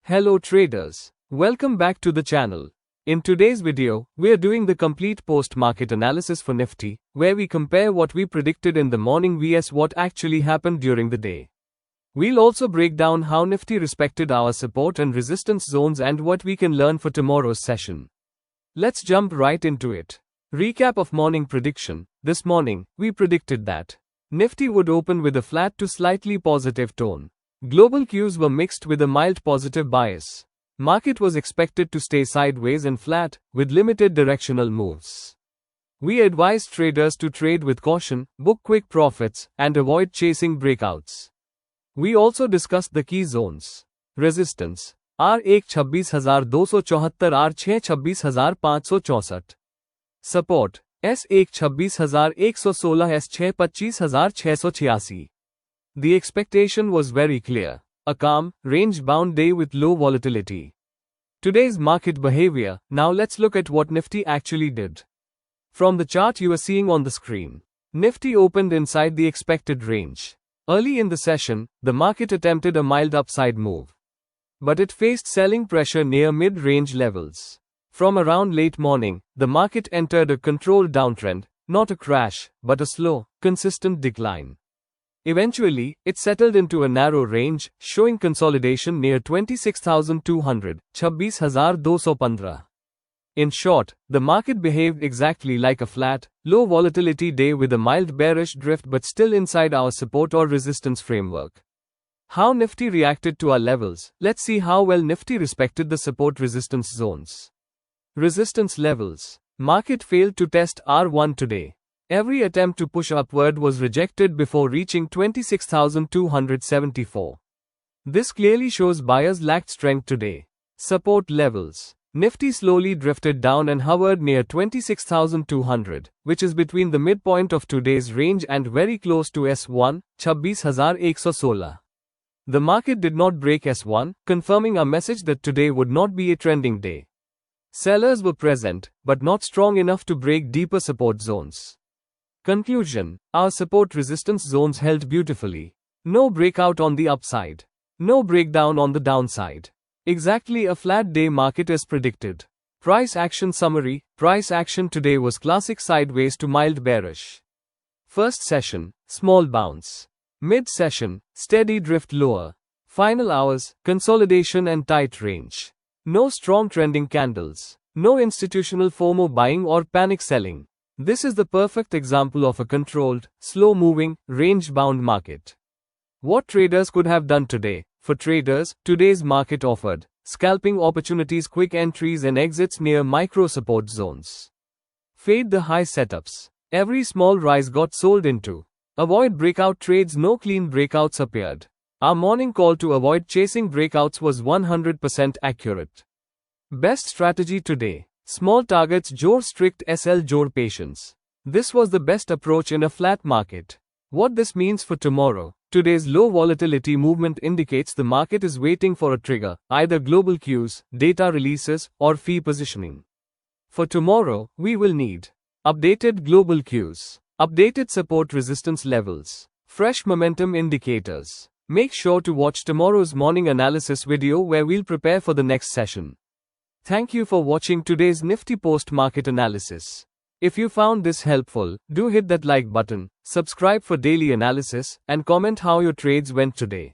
Hello traders. Welcome back to the channel. In today's video, we are doing the complete post-market analysis for Nifty, where we compare what we predicted in the morning vs what actually happened during the day. We'll also break down how Nifty respected our support and resistance zones and what we can learn for tomorrow's session. Let's jump right into it. Recap of morning prediction. This morning, we predicted that Nifty would open with a flat to slightly positive tone. Global cues were mixed with a mild positive bias. Market was expected to stay sideways and flat, with limited directional moves. We advised traders to trade with caution, book quick profits, and avoid chasing breakouts. We also discussed the key zones. Resistance R1 26,274 R6 26,564. Support S1 26,116 S6 25,686. The expectation was very clear. A calm, range-bound day with low volatility. Today's market behavior. Now let's look at what Nifty actually did. From the chart you are seeing on the screen, Nifty opened inside the expected range. Early in the session, the market attempted a mild upside move. But it faced selling pressure near mid-range levels. From around late morning, the market entered a controlled downtrend, not a crash, but a slow, consistent decline. Eventually, it settled into a narrow range, showing consolidation near 26,200, 26,215. In short, the market behaved exactly like a flat, low volatility day with a mild bearish drift but still inside our support or resistance framework. How Nifty reacted to our levels. Let's see how well Nifty respected the support resistance zones. Resistance levels. Market failed to test R1 today. Every attempt to push upward was rejected before reaching 26,274. This clearly shows buyers lacked strength today. Support levels. Nifty slowly drifted down and hovered near 26,200, which is between the midpoint of today's range and very close to S1, 26,116. The market did not break S1, confirming our message that today would not be a trending day. Sellers were present, but not strong enough to break deeper support zones. Conclusion. Our support resistance zones held beautifully. No breakout on the upside. No breakdown on the downside. Exactly a flat day market as predicted. Price action summary. Price action today was classic sideways to mild bearish. First session, small bounce. Mid-session, steady drift lower. Final hours, consolidation and tight range. No strong trending candles. No institutional FOMO buying or panic selling. This is the perfect example of a controlled, slow-moving, range-bound market. What traders could have done today? For traders, today's market offered scalping opportunities, quick entries and exits near micro-support zones. Fade the high setups. Every small rise got sold into. Avoid breakout trades. No clean breakouts appeared. Our morning call to avoid chasing breakouts was 100% accurate. Best strategy today. Small targets, jor strict SL, jor patience. This was the best approach in a flat market. What this means for tomorrow. Today's low volatility movement indicates the market is waiting for a trigger, either global cues, data releases, or fee positioning. For tomorrow, we will need updated global cues, updated support resistance levels, fresh momentum indicators. Make sure to watch tomorrow's morning analysis video where we'll prepare for the next session. Thank you for watching today's Nifty post-market analysis. If you found this helpful, do hit that like button, subscribe for daily analysis, and comment how your trades went today.